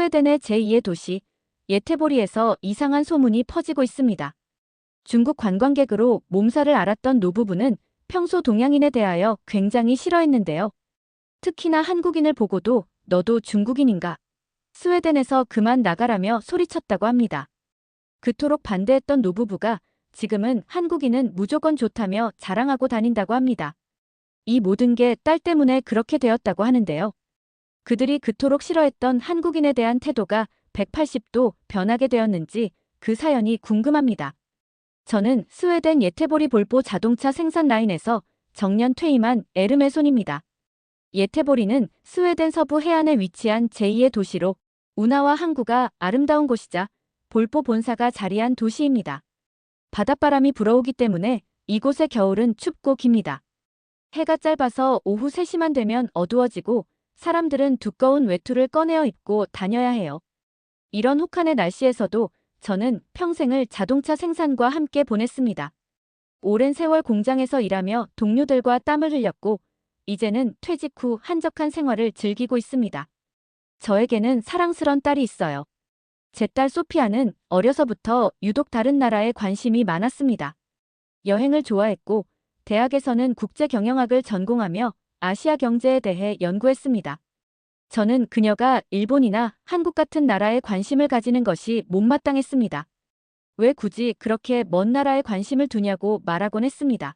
스웨덴의 제2의 도시 예테보리에서 이상한 소문이 퍼지고 있습니다. 중국 관광객으로 몸살을 앓았던 노부부는 평소 동양인에 대하여 굉장히 싫어했는데요. 특히나 한국인을 보고도 너도 중국인인가? 스웨덴에서 그만 나가라며 소리쳤다고 합니다. 그토록 반대했던 노부부가 지금은 한국인은 무조건 좋다며 자랑하고 다닌다고 합니다. 이 모든 게 딸 때문에 그렇게 되었다고 하는데요. 그들이 그토록 싫어했던 한국인에 대한 태도가 180도 변하게 되었는지 그 사연이 궁금합니다. 저는 스웨덴 예테보리 볼보 자동차 생산 라인에서 정년 퇴임한 에르메손입니다. 예테보리는 스웨덴 서부 해안에 위치한 제2의 도시로 운하와 항구가 아름다운 곳이자 볼보 본사가 자리한 도시입니다. 바닷바람이 불어오기 때문에 이곳의 겨울은 춥고 깁니다. 해가 짧아서 오후 3시만 되면 어두워지고 사람들은 두꺼운 외투를 꺼내어 입고 다녀야 해요. 이런 혹한의 날씨에서도 저는 평생을 자동차 생산과 함께 보냈습니다. 오랜 세월 공장에서 일하며 동료들과 땀을 흘렸고 이제는 퇴직 후 한적한 생활을 즐기고 있습니다. 저에게는 사랑스런 딸이 있어요. 제 딸 소피아는 어려서부터 유독 다른 나라에 관심이 많았습니다. 여행을 좋아했고 대학에서는 국제경영학을 전공하며 아시아 경제에 대해 연구했습니다. 저는 그녀가 일본이나 한국 같은 나라에 관심을 가지는 것이 못마땅했습니다. 왜 굳이 그렇게 먼 나라에 관심을 두냐고 말하곤 했습니다.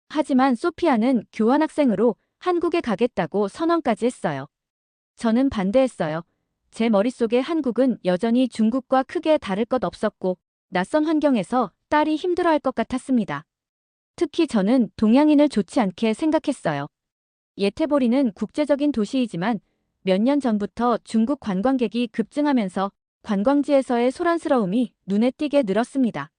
하지만 소피아는 교환학생으로 한국에 가겠다고 선언까지 했어요. 저는 반대했어요. 제 머릿속에 한국은 여전히 중국과 크게 다를 것 없었고 낯선 환경에서 딸이 힘들어할 것 같았습니다. 특히 저는 동양인을 좋지 않게 생각했어요. 예테보리는 국제적인 도시이지만 몇 년 전부터 중국 관광객이 급증하면서 관광지에서의 소란스러움이 눈에 띄게 늘었습니다.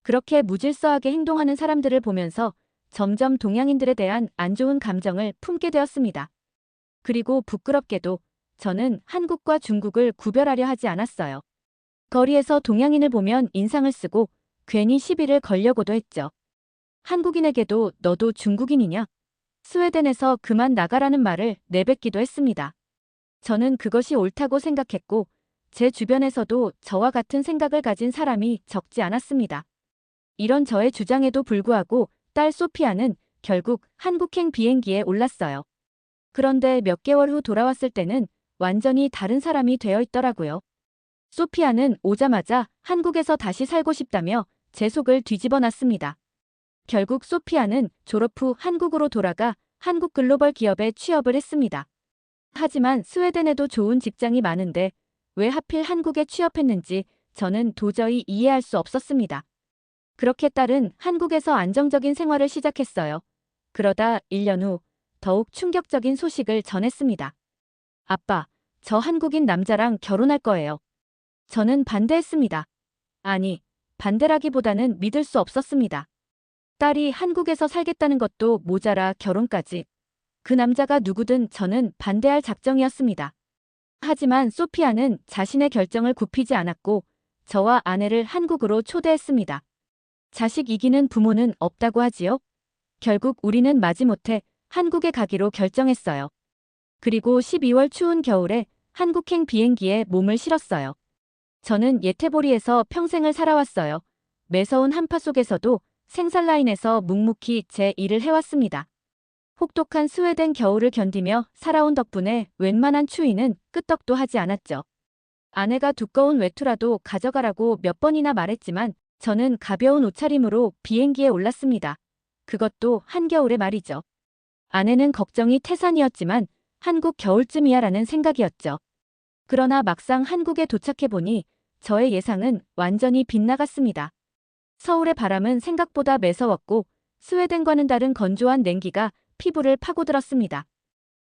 그렇게 무질서하게 행동하는 사람들을 보면서 점점 동양인들에 대한 안 좋은 감정을 품게 되었습니다. 그리고 부끄럽게도 저는 한국과 중국을 구별하려 하지 않았어요. 거리에서 동양인을 보면 인상을 쓰고 괜히 시비를 걸려고도 했죠. 한국인에게도 너도 중국인이냐? 스웨덴에서 그만 나가라는 말을 내뱉기도 했습니다. 저는 그것이 옳다고 생각했고 제 주변에서도 저와 같은 생각을 가진 사람이 적지 않았습니다. 이런 저의 주장에도 불구하고 딸 소피아는 결국 한국행 비행기에 올랐어요. 그런데 몇 개월 후 돌아왔을 때는 완전히 다른 사람이 되어 있더라고요. 소피아는 오자마자 한국에서 다시 살고 싶다며 제 속을 뒤집어 놨습니다. 결국 소피아는 졸업 후 한국으로 돌아가 한국 글로벌 기업에 취업을 했습니다. 하지만 스웨덴에도 좋은 직장이 많은데 왜 하필 한국에 취업했는지 저는 도저히 이해할 수 없었습니다. 그렇게 딸은 한국에서 안정적인 생활을 시작했어요. 그러다 1년 후 더욱 충격적인 소식을 전했습니다. 아빠, 저 한국인 남자랑 결혼할 거예요. 저는 반대했습니다. 아니, 반대라기보다는 믿을 수 없었습니다. 딸이 한국에서 살겠다는 것도 모자라 결혼까지. 그 남자가 누구든 저는 반대할 작정이었습니다. 하지만 소피아는 자신의 결정을 굽히지 않았고 저와 아내를 한국으로 초대했습니다. 자식 이기는 부모는 없다고 하지요. 결국 우리는 마지못해 한국에 가기로 결정했어요. 그리고 12월 추운 겨울에 한국행 비행기에 몸을 실었어요. 저는 예테보리에서 평생을 살아왔어요. 매서운 한파 속에서도 생산라인에서 묵묵히 제 일을 해왔습니다. 혹독한 스웨덴 겨울을 견디며 살아온 덕분에 웬만한 추위는 끄떡도 하지 않았죠. 아내가 두꺼운 외투라도 가져가라고 몇 번이나 말했지만 저는 가벼운 옷차림으로 비행기에 올랐습니다. 그것도 한겨울의 말이죠. 아내는 걱정이 태산이었지만 한국 겨울쯤이야 라는 생각이었죠. 그러나 막상 한국에 도착해보니 저의 예상은 완전히 빗나갔습니다. 서울의 바람은 생각보다 매서웠고 스웨덴과는 다른 건조한 냉기가 피부를 파고들었습니다.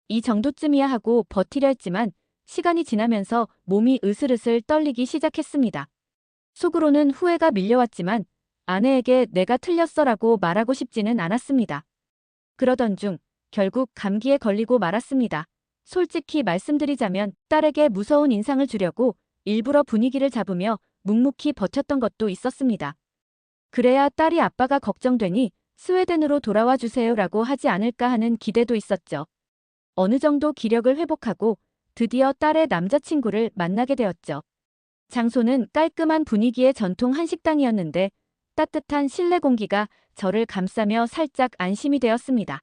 이 정도쯤이야 하고 버티려 했지만 시간이 지나면서 몸이 으슬으슬 떨리기 시작했습니다. 속으로는 후회가 밀려왔지만 아내에게 내가 틀렸어라고 말하고 싶지는 않았습니다. 그러던 중 결국 감기에 걸리고 말았습니다. 솔직히 말씀드리자면 딸에게 무서운 인상을 주려고 일부러 분위기를 잡으며 묵묵히 버텼던 것도 있었습니다. 그래야 딸이 아빠가 걱정되니 스웨덴으로 돌아와 주세요라고 하지 않을까 하는 기대도 있었죠. 어느 정도 기력을 회복하고 드디어 딸의 남자친구를 만나게 되었죠. 장소는 깔끔한 분위기의 전통 한식당이었는데 따뜻한 실내 공기가 저를 감싸며 살짝 안심이 되었습니다.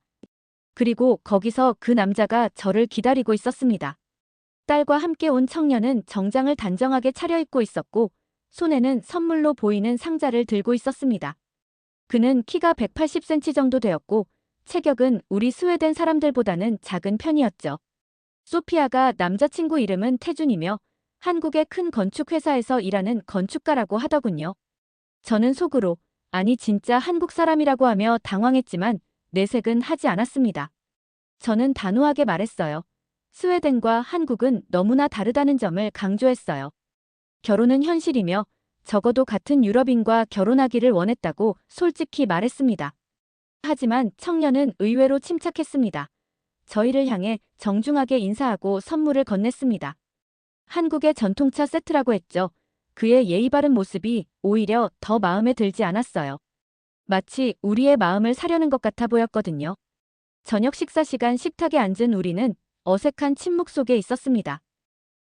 그리고 거기서 그 남자가 저를 기다리고 있었습니다. 딸과 함께 온 청년은 정장을 단정하게 차려입고 있었고 손에는 선물로 보이는 상자를 들고 있었습니다. 그는 키가 180cm 정도 되었고 체격은 우리 스웨덴 사람들보다는 작은 편이었죠. 소피아가 남자친구 이름은 태준이며 한국의 큰 건축회사에서 일하는 건축가라고 하더군요. 저는 속으로 아니 진짜 한국 사람이라고 하며 당황했지만 내색은 하지 않았습니다. 저는 단호하게 말했어요. 스웨덴과 한국은 너무나 다르다는 점을 강조했어요. 결혼은 현실이며 적어도 같은 유럽인과 결혼하기를 원했다고 솔직히 말했습니다. 하지만 청년은 의외로 침착했습니다. 저희를 향해 정중하게 인사하고 선물을 건넸습니다. 한국의 전통차 세트라고 했죠. 그의 예의 바른 모습이 오히려 더 마음에 들지 않았어요. 마치 우리의 마음을 사려는 것 같아 보였거든요. 저녁 식사 시간 식탁에 앉은 우리는 어색한 침묵 속에 있었습니다.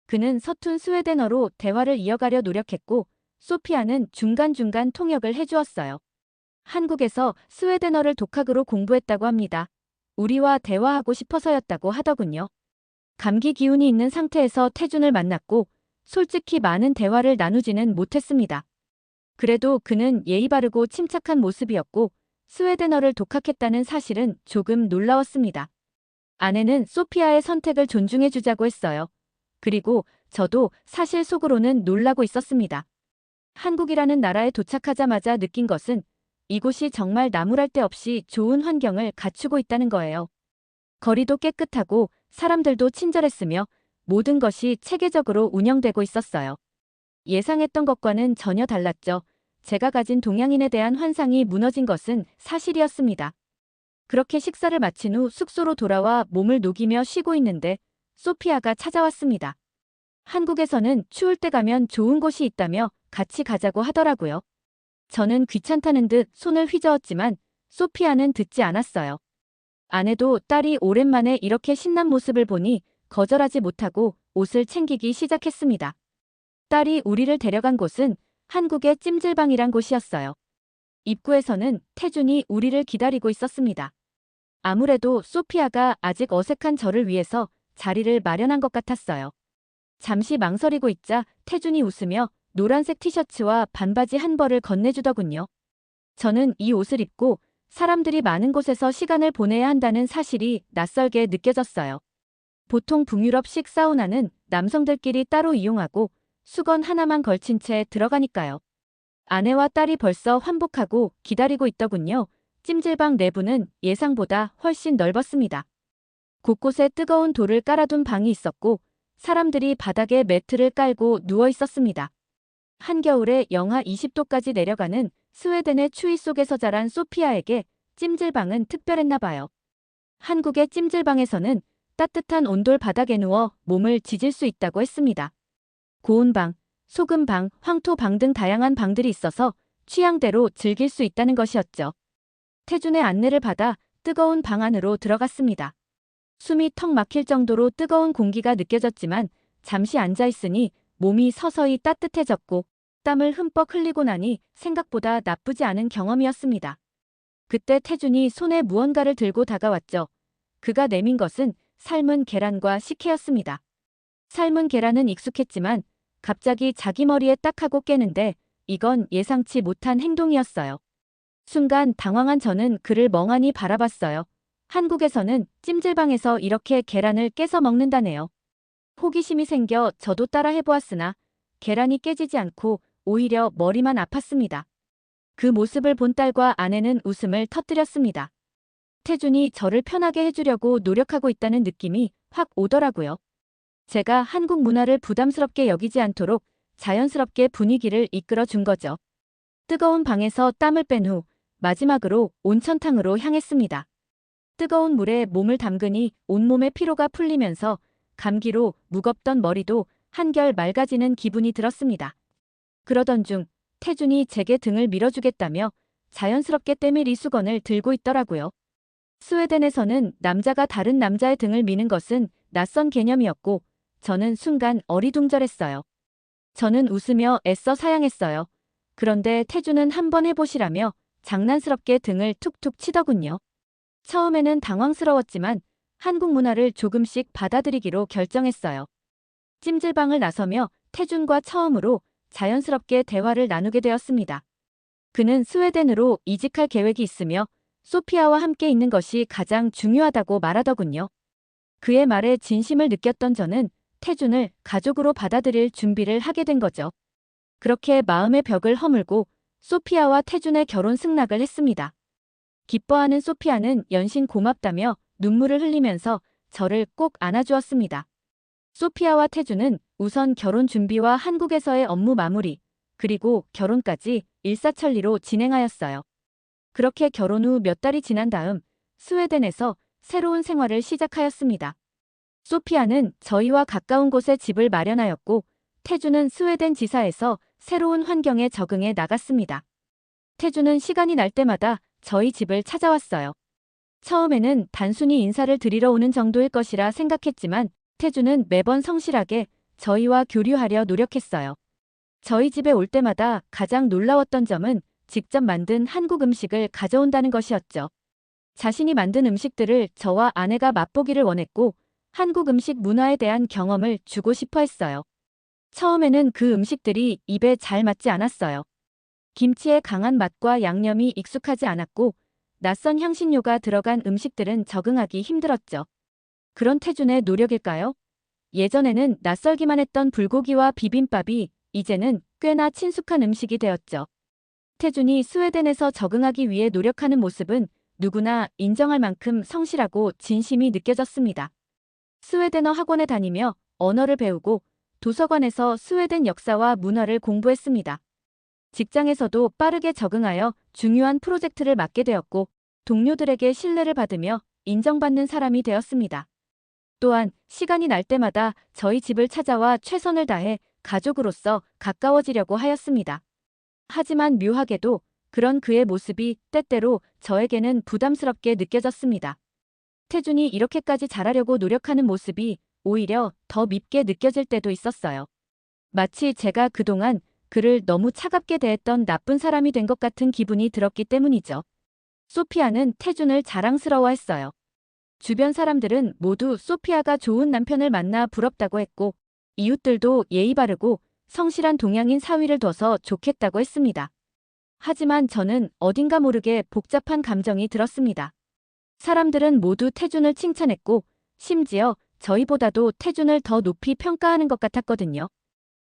그는 서툰 스웨덴어로 대화를 이어가려 노력했고 소피아는 중간중간 통역을 해주었어요. 한국에서 스웨덴어를 독학으로 공부했다고 합니다. 우리와 대화하고 싶어서였다고 하더군요. 감기 기운이 있는 상태에서 태준을 만났고 솔직히 많은 대화를 나누지는 못했습니다. 그래도 그는 예의 바르고 침착한 모습이었고 스웨덴어를 독학했다는 사실은 조금 놀라웠습니다. 아내는 소피아의 선택을 존중해주자고 했어요. 그리고 저도 사실 속으로는 놀라고 있었습니다. 한국이라는 나라에 도착하자마자 느낀 것은 이곳이 정말 나무랄 데 없이 좋은 환경을 갖추고 있다는 거예요. 거리도 깨끗하고 사람들도 친절했으며 모든 것이 체계적으로 운영되고 있었어요. 예상했던 것과는 전혀 달랐죠. 제가 가진 동양인에 대한 환상이 무너진 것은 사실이었습니다. 그렇게 식사를 마친 후 숙소로 돌아와 몸을 녹이며 쉬고 있는데 소피아가 찾아왔습니다. 한국에서는 추울 때 가면 좋은 곳이 있다며 같이 가자고 하더라고요. 저는 귀찮다는 듯 손을 휘저었지만 소피아는 듣지 않았어요. 아내도 딸이 오랜만에 이렇게 신난 모습을 보니 거절하지 못하고 옷을 챙기기 시작했습니다. 딸이 우리를 데려간 곳은 한국의 찜질방이란 곳이었어요. 입구에서는 태준이 우리를 기다리고 있었습니다. 아무래도 소피아가 아직 어색한 저를 위해서 자리를 마련한 것 같았어요. 잠시 망설이고 있자 태준이 웃으며 노란색 티셔츠와 반바지 한 벌을 건네주더군요. 저는 이 옷을 입고 사람들이 많은 곳에서 시간을 보내야 한다는 사실이 낯설게 느껴졌어요. 보통 북유럽식 사우나는 남성들끼리 따로 이용하고 수건 하나만 걸친 채 들어가니까요. 아내와 딸이 벌써 환복하고 기다리고 있더군요. 찜질방 내부는 예상보다 훨씬 넓었습니다. 곳곳에 뜨거운 돌을 깔아둔 방이 있었고 사람들이 바닥에 매트를 깔고 누워 있었습니다. 한겨울에 영하 20도까지 내려가는 스웨덴의 추위 속에서 자란 소피아에게 찜질방은 특별했나 봐요. 한국의 찜질방에서는 따뜻한 온돌 바닥에 누워 몸을 지질 수 있다고 했습니다. 고온방, 소금방, 황토방 등 다양한 방들이 있어서 취향대로 즐길 수 있다는 것이었죠. 태준의 안내를 받아 뜨거운 방 안으로 들어갔습니다. 숨이 턱 막힐 정도로 뜨거운 공기가 느껴졌지만 잠시 앉아있으니 몸이 서서히 따뜻해졌고 땀을 흠뻑 흘리고 나니 생각보다 나쁘지 않은 경험이었습니다. 그때 태준이 손에 무언가를 들고 다가왔죠. 그가 내민 것은 삶은 계란과 식혜였습니다. 삶은 계란은 익숙했지만 갑자기 자기 머리에 딱 하고 깨는데 이건 예상치 못한 행동이었어요. 순간 당황한 저는 그를 멍하니 바라봤어요. 한국에서는 찜질방에서 이렇게 계란을 깨서 먹는다네요. 호기심이 생겨 저도 따라 해보았으나 계란이 깨지지 않고 오히려 머리만 아팠습니다. 그 모습을 본 딸과 아내는 웃음을 터뜨렸습니다. 태준이 저를 편하게 해주려고 노력하고 있다는 느낌이 확 오더라고요. 제가 한국 문화를 부담스럽게 여기지 않도록 자연스럽게 분위기를 이끌어 준 거죠. 뜨거운 방에서 땀을 뺀 후 마지막으로 온천탕으로 향했습니다. 뜨거운 물에 몸을 담그니 온몸의 피로가 풀리면서 감기로 무겁던 머리도 한결 맑아지는 기분이 들었습니다. 그러던 중 태준이 제게 등을 밀어주겠다며 자연스럽게 때밀이 수건을 들고 있더라고요. 스웨덴에서는 남자가 다른 남자의 등을 미는 것은 낯선 개념이었고 저는 순간 어리둥절했어요. 저는 웃으며 애써 사양했어요. 그런데 태주는 한번 해보시라며 장난스럽게 등을 툭툭 치더군요. 처음에는 당황스러웠지만 한국 문화를 조금씩 받아들이기로 결정했어요. 찜질방을 나서며 태준과 처음으로 자연스럽게 대화를 나누게 되었습니다. 그는 스웨덴으로 이직할 계획이 있으며 소피아와 함께 있는 것이 가장 중요하다고 말하더군요. 그의 말에 진심을 느꼈던 저는 태준을 가족으로 받아들일 준비를 하게 된 거죠. 그렇게 마음의 벽을 허물고 소피아와 태준의 결혼 승낙을 했습니다. 기뻐하는 소피아는 연신 고맙다며 눈물을 흘리면서 저를 꼭 안아주었습니다. 소피아와 태준은 우선 결혼 준비와 한국에서의 업무 마무리, 그리고 결혼까지 일사천리로 진행하였어요. 그렇게 결혼 후 몇 달이 지난 다음 스웨덴에서 새로운 생활을 시작하였습니다. 소피아는 저희와 가까운 곳에 집을 마련하였고 태주는 스웨덴 지사에서 새로운 환경에 적응해 나갔습니다. 태주는 시간이 날 때마다 저희 집을 찾아왔어요. 처음에는 단순히 인사를 드리러 오는 정도일 것이라 생각했지만 태주는 매번 성실하게 저희와 교류하려 노력했어요. 저희 집에 올 때마다 가장 놀라웠던 점은 직접 만든 한국 음식을 가져온다는 것이었죠. 자신이 만든 음식들을 저와 아내가 맛보기를 원했고 한국 음식 문화에 대한 경험을 주고 싶어 했어요. 처음에는 그 음식들이 입에 잘 맞지 않았어요. 김치의 강한 맛과 양념이 익숙하지 않았고 낯선 향신료가 들어간 음식들은 적응하기 힘들었죠. 그런 태준의 노력일까요? 예전에는 낯설기만 했던 불고기와 비빔밥이 이제는 꽤나 친숙한 음식이 되었죠. 태준이 스웨덴에서 적응하기 위해 노력하는 모습은 누구나 인정할 만큼 성실하고 진심이 느껴졌습니다. 스웨덴어 학원에 다니며 언어를 배우고 도서관에서 스웨덴 역사와 문화를 공부했습니다. 직장에서도 빠르게 적응하여 중요한 프로젝트를 맡게 되었고 동료들에게 신뢰를 받으며 인정받는 사람이 되었습니다. 또한 시간이 날 때마다 저희 집을 찾아와 최선을 다해 가족으로서 가까워지려고 하였습니다. 하지만 묘하게도 그런 그의 모습이 때때로 저에게는 부담스럽게 느껴졌습니다. 태준이 이렇게까지 잘하려고 노력하는 모습이 오히려 더 밉게 느껴질 때도 있었어요. 마치 제가 그동안 그를 너무 차갑게 대했던 나쁜 사람이 된 것 같은 기분이 들었기 때문이죠. 소피아는 태준을 자랑스러워했어요. 주변 사람들은 모두 소피아가 좋은 남편을 만나 부럽다고 했고 이웃들도 예의 바르고 성실한 동양인 사위를 둬서 좋겠다고 했습니다. 하지만 저는 어딘가 모르게 복잡한 감정이 들었습니다. 사람들은 모두 태준을 칭찬했고 심지어 저희보다도 태준을 더 높이 평가하는 것 같았거든요.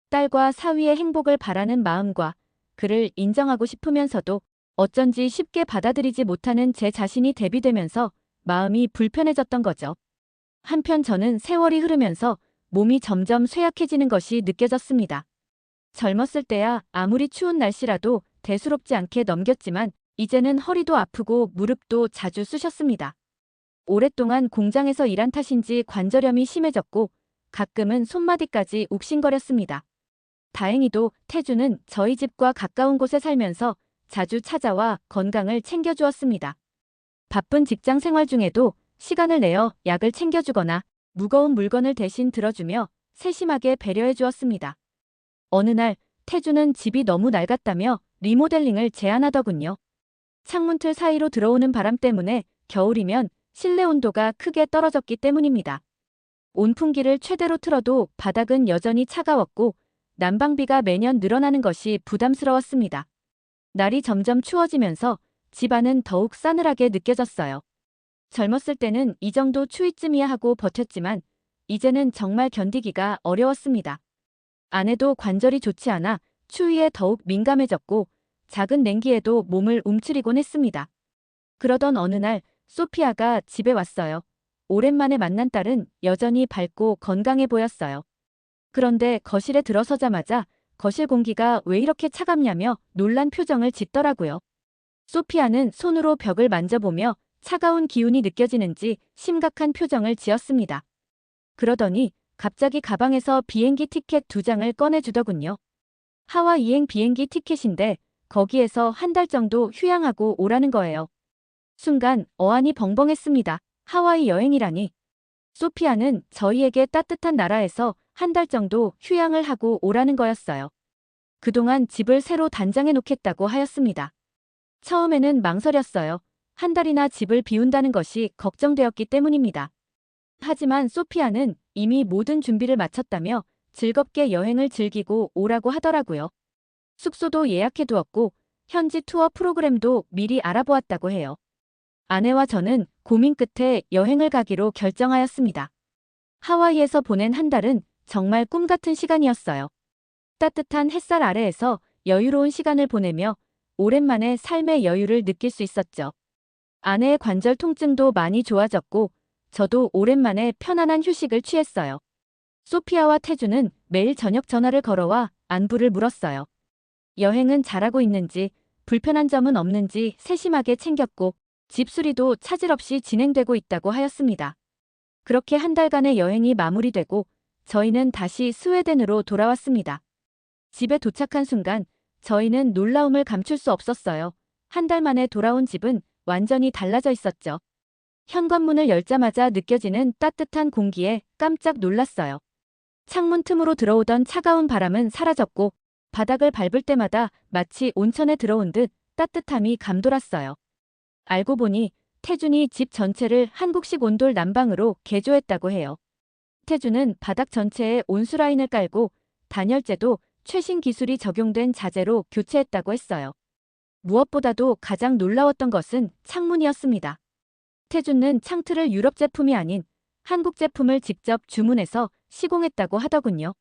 딸과 사위의 행복을 바라는 마음과 그를 인정하고 싶으면서도 어쩐지 쉽게 받아들이지 못하는 제 자신이 대비되면서 마음이 불편해졌던 거죠. 한편 저는 세월이 흐르면서 몸이 점점 쇠약해지는 것이 느껴졌습니다. 젊었을 때야 아무리 추운 날씨라도 대수롭지 않게 넘겼지만 이제는 허리도 아프고 무릎도 자주 쑤셨습니다. 오랫동안 공장에서 일한 탓인지 관절염이 심해졌고 가끔은 손마디까지 욱신거렸습니다. 다행히도 태주는 저희 집과 가까운 곳에 살면서 자주 찾아와 건강을 챙겨주었습니다. 바쁜 직장 생활 중에도 시간을 내어 약을 챙겨주거나 무거운 물건을 대신 들어주며 세심하게 배려해 주었습니다. 어느 날 태주는 집이 너무 낡았다며 리모델링을 제안하더군요. 창문틀 사이로 들어오는 바람 때문에 겨울이면 실내 온도가 크게 떨어졌기 때문입니다. 온풍기를 최대로 틀어도 바닥은 여전히 차가웠고 난방비가 매년 늘어나는 것이 부담스러웠습니다. 날이 점점 추워지면서 집안은 더욱 싸늘하게 느껴졌어요. 젊었을 때는 이 정도 추위쯤이야 하고 버텼지만 이제는 정말 견디기가 어려웠습니다. 아내도 관절이 좋지 않아 추위에 더욱 민감해졌고 작은 냉기에도 몸을 움츠리곤 했습니다. 그러던 어느 날 소피아가 집에 왔어요. 오랜만에 만난 딸은 여전히 밝고 건강해 보였어요. 그런데 거실에 들어서자마자 거실 공기가 왜 이렇게 차갑냐며 놀란 표정을 짓더라고요. 소피아는 손으로 벽을 만져보며 차가운 기운이 느껴지는지 심각한 표정을 지었습니다. 그러더니 갑자기 가방에서 비행기 티켓 2장을 꺼내주더군요. 하와이행 비행기 티켓인데 거기에서 한 달 정도 휴양하고 오라는 거예요. 순간 어안이 벙벙했습니다. 하와이 여행이라니. 소피아는 저희에게 따뜻한 나라에서 한 달 정도 휴양을 하고 오라는 거였어요. 그동안 집을 새로 단장해 놓겠다고 하였습니다. 처음에는 망설였어요. 한 달이나 집을 비운다는 것이 걱정되었기 때문입니다. 하지만 소피아는 이미 모든 준비를 마쳤다며 즐겁게 여행을 즐기고 오라고 하더라고요. 숙소도 예약해 두었고 현지 투어 프로그램도 미리 알아보았다고 해요. 아내와 저는 고민 끝에 여행을 가기로 결정하였습니다. 하와이에서 보낸 한 달은 정말 꿈 같은 시간이었어요. 따뜻한 햇살 아래에서 여유로운 시간을 보내며 오랜만에 삶의 여유를 느낄 수 있었죠. 아내의 관절 통증도 많이 좋아졌고 저도 오랜만에 편안한 휴식을 취했어요. 소피아와 태주는 매일 저녁 전화를 걸어와 안부를 물었어요. 여행은 잘하고 있는지, 불편한 점은 없는지 세심하게 챙겼고 집 수리도 차질 없이 진행되고 있다고 하였습니다. 그렇게 한 달간의 여행이 마무리되고 저희는 다시 스웨덴으로 돌아왔습니다. 집에 도착한 순간 저희는 놀라움을 감출 수 없었어요. 한 달 만에 돌아온 집은 완전히 달라져 있었죠. 현관문을 열자마자 느껴지는 따뜻한 공기에 깜짝 놀랐어요. 창문 틈으로 들어오던 차가운 바람은 사라졌고 바닥을 밟을 때마다 마치 온천에 들어온 듯 따뜻함이 감돌았어요. 알고 보니 태준이 집 전체를 한국식 온돌 난방으로 개조했다고 해요. 태준은 바닥 전체에 온수 라인을 깔고 단열재도 최신 기술이 적용된 자재로 교체했다고 했어요. 무엇보다도 가장 놀라웠던 것은 창문이었습니다. 태준은 창틀을 유럽 제품이 아닌 한국 제품을 직접 주문해서 시공했다고 하더군요.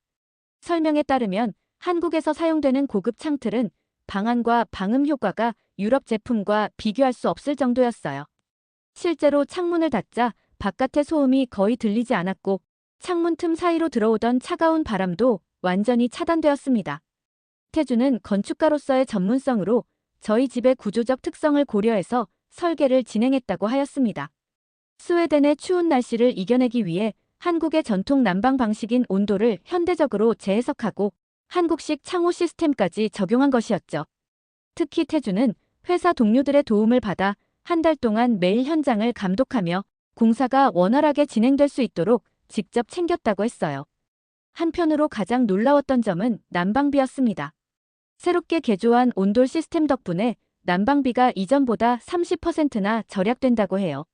설명에 따르면 한국에서 사용되는 고급 창틀은 방안과 방음 효과가 유럽 제품과 비교할 수 없을 정도였어요. 실제로 창문을 닫자 바깥의 소음이 거의 들리지 않았고 창문 틈 사이로 들어오던 차가운 바람도 완전히 차단되었습니다. 태주는 건축가로서의 전문성으로 저희 집의 구조적 특성을 고려해서 설계를 진행했다고 하였습니다. 스웨덴의 추운 날씨를 이겨내기 위해 한국의 전통 난방 방식인 온도를 현대적으로 재해석하고 한국식 창호 시스템까지 적용한 것이었죠. 특히 태주는 회사 동료들의 도움을 받아 한 달 동안 매일 현장을 감독하며 공사가 원활하게 진행될 수 있도록 직접 챙겼다고 했어요. 한편으로 가장 놀라웠던 점은 난방비였습니다. 새롭게 개조한 온돌 시스템 덕분에 난방비가 이전보다 30%나 절약된다고 해요.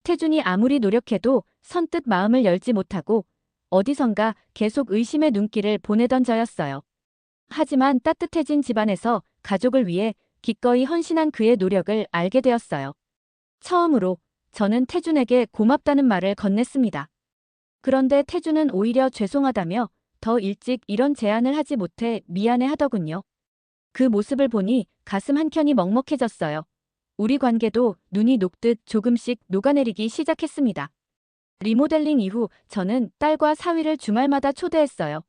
태준이 아무리 노력해도 선뜻 마음을 열지 못하고 어디선가 계속 의심의 눈길을 보내던 저였어요. 하지만 따뜻해진 집안에서 가족을 위해 기꺼이 헌신한 그의 노력을 알게 되었어요. 처음으로 저는 태준에게 고맙다는 말을 건넸습니다. 그런데 태준은 오히려 죄송하다며 더 일찍 이런 제안을 하지 못해 미안해 하더군요. 그 모습을 보니 가슴 한켠이 먹먹해졌어요. 우리 관계도 눈이 녹듯 조금씩 녹아내리기 시작했습니다. 리모델링 이후 저는 딸과 사위를 주말마다 초대했어요.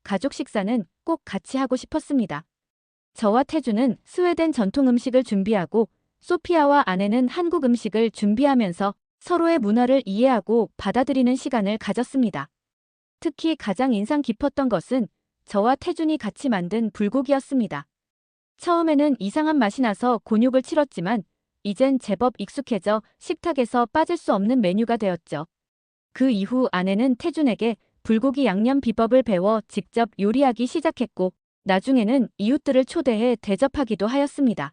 가족 식사는 꼭 같이 하고 싶었습니다. 저와 태주는 스웨덴 전통 음식을 준비하고 소피아와 아내는 한국 음식을 준비하면서 서로의 문화를 이해하고 받아들이는 시간을 가졌습니다. 특히 가장 인상 깊었던 것은 저와 태준이 같이 만든 불고기였습니다. 처음에는 이상한 맛이 나서 곤욕을 치렀지만 이젠 제법 익숙해져 식탁에서 빠질 수 없는 메뉴가 되었죠. 그 이후 아내는 태준에게 불고기 양념 비법을 배워 직접 요리하기 시작했고 나중에는 이웃들을 초대해 대접하기도 하였습니다.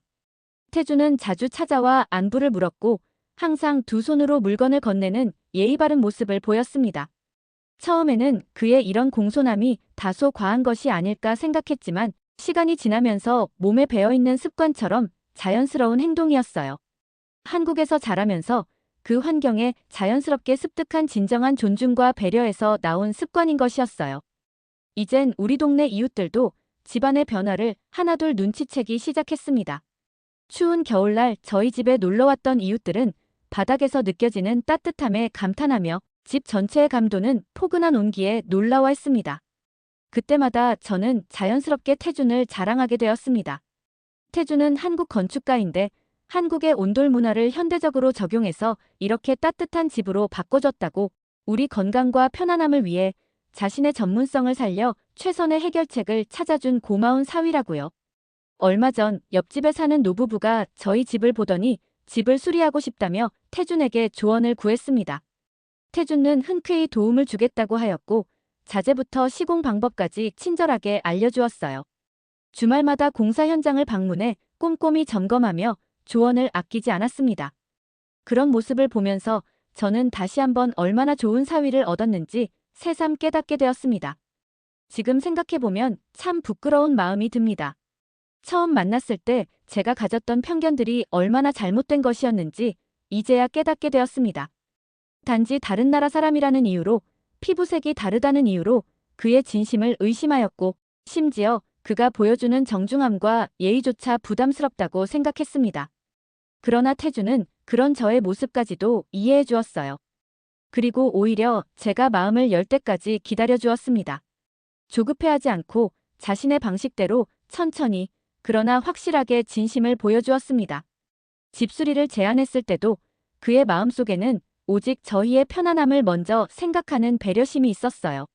태준은 자주 찾아와 안부를 물었고 항상 두 손으로 물건을 건네는 예의 바른 모습을 보였습니다. 처음에는 그의 이런 공손함이 다소 과한 것이 아닐까 생각했지만 시간이 지나면서 몸에 배어있는 습관처럼 자연스러운 행동이었어요. 한국에서 자라면서 그 환경에 자연스럽게 습득한 진정한 존중과 배려에서 나온 습관인 것이었어요. 이젠 우리 동네 이웃들도 집안의 변화를 하나둘 눈치채기 시작했습니다. 추운 겨울날 저희 집에 놀러왔던 이웃들은 바닥에서 느껴지는 따뜻함에 감탄하며 집 전체의 감도는 포근한 온기에 놀라워했습니다. 그때마다 저는 자연스럽게 태준을 자랑하게 되었습니다. 태준은 한국 건축가인데 한국의 온돌 문화를 현대적으로 적용해서 이렇게 따뜻한 집으로 바꿔줬다고 우리 건강과 편안함을 위해 자신의 전문성을 살려 최선의 해결책을 찾아준 고마운 사위라고요. 얼마 전 옆집에 사는 노부부가 저희 집을 보더니 집을 수리하고 싶다며 태준에게 조언을 구했습니다. 태준은 흔쾌히 도움을 주겠다고 하였고 자재부터 시공 방법까지 친절하게 알려주었어요. 주말마다 공사 현장을 방문해 꼼꼼히 점검하며 조언을 아끼지 않았습니다. 그런 모습을 보면서 저는 다시 한번 얼마나 좋은 사위를 얻었는지 새삼 깨닫게 되었습니다. 지금 생각해보면 참 부끄러운 마음이 듭니다. 처음 만났을 때 제가 가졌던 편견들이 얼마나 잘못된 것이었는지 이제야 깨닫게 되었습니다. 단지 다른 나라 사람이라는 이유로, 피부색이 다르다는 이유로 그의 진심을 의심하였고, 심지어 그가 보여주는 정중함과 예의조차 부담스럽다고 생각했습니다. 그러나 태주는 그런 저의 모습까지도 이해해 주었어요. 그리고 오히려 제가 마음을 열 때까지 기다려 주었습니다. 조급해하지 않고 자신의 방식대로 천천히, 그러나 확실하게 진심을 보여주었습니다. 집수리를 제안했을 때도 그의 마음속에는 오직 저희의 편안함을 먼저 생각하는 배려심이 있었어요.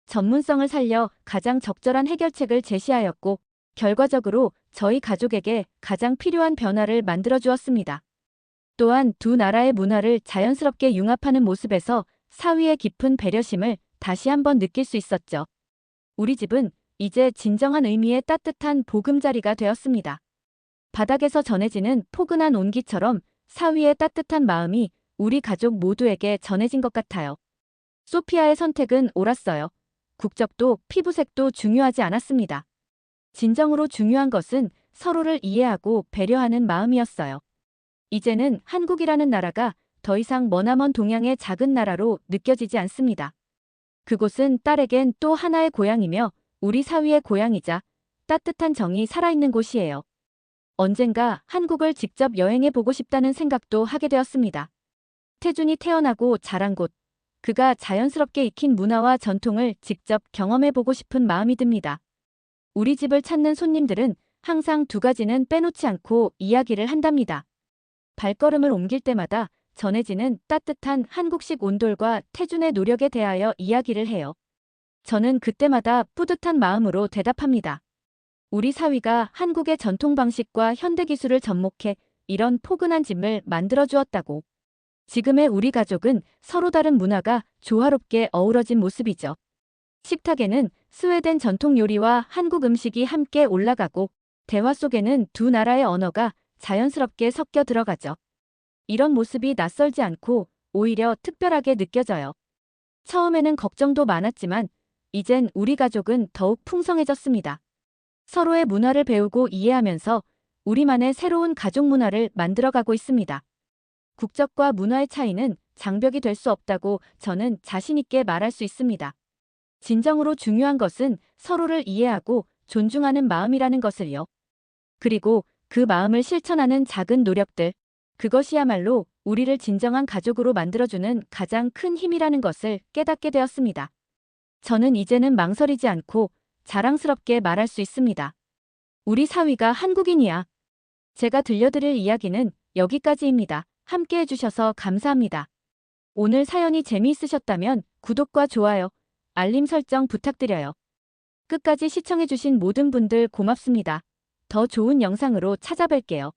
전문성을 살려 가장 적절한 해결책을 제시하였고, 결과적으로 저희 가족에게 가장 필요한 변화를 만들어 주었습니다. 또한 두 나라의 문화를 자연스럽게 융합하는 모습에서 사위의 깊은 배려심을 다시 한번 느낄 수 있었죠. 우리 집은 이제 진정한 의미의 따뜻한 보금자리가 되었습니다. 바닥에서 전해지는 포근한 온기처럼 사위의 따뜻한 마음이 우리 가족 모두에게 전해진 것 같아요. 소피아의 선택은 옳았어요. 국적도 피부색도 중요하지 않았습니다. 진정으로 중요한 것은 서로를 이해하고 배려하는 마음이었어요. 이제는 한국이라는 나라가 더 이상 머나먼 동양의 작은 나라로 느껴지지 않습니다. 그곳은 딸에겐 또 하나의 고향이며 우리 사위의 고향이자 따뜻한 정이 살아있는 곳이에요. 언젠가 한국을 직접 여행해 보고 싶다는 생각도 하게 되었습니다. 태준이 태어나고 자란 곳, 그가 자연스럽게 익힌 문화와 전통을 직접 경험해 보고 싶은 마음이 듭니다. 우리 집을 찾는 손님들은 항상 두 가지는 빼놓지 않고 이야기를 한답니다. 발걸음을 옮길 때마다 전해지는 따뜻한 한국식 온돌과 태준의 노력에 대하여 이야기를 해요. 저는 그때마다 뿌듯한 마음으로 대답합니다. 우리 사위가 한국의 전통 방식과 현대 기술을 접목해 이런 포근한 집을 만들어 주었다고. 지금의 우리 가족은 서로 다른 문화가 조화롭게 어우러진 모습이죠. 식탁에는 스웨덴 전통 요리와 한국 음식이 함께 올라가고 대화 속에는 두 나라의 언어가 자연스럽게 섞여 들어가죠. 이런 모습이 낯설지 않고 오히려 특별하게 느껴져요. 처음에는 걱정도 많았지만 이젠 우리 가족은 더욱 풍성해졌습니다. 서로의 문화를 배우고 이해하면서 우리만의 새로운 가족 문화를 만들어가고 있습니다. 국적과 문화의 차이는 장벽이 될 수 없다고 저는 자신 있게 말할 수 있습니다. 진정으로 중요한 것은 서로를 이해하고 존중하는 마음이라는 것을요. 그리고 그 마음을 실천하는 작은 노력들, 그것이야말로 우리를 진정한 가족으로 만들어주는 가장 큰 힘이라는 것을 깨닫게 되었습니다. 저는 이제는 망설이지 않고 자랑스럽게 말할 수 있습니다. 우리 사위가 한국인이야. 제가 들려드릴 이야기는 여기까지입니다. 함께 해주셔서 감사합니다. 오늘 사연이 재미있으셨다면 구독과 좋아요, 알림 설정 부탁드려요. 끝까지 시청해주신 모든 분들 고맙습니다. 더 좋은 영상으로 찾아뵐게요.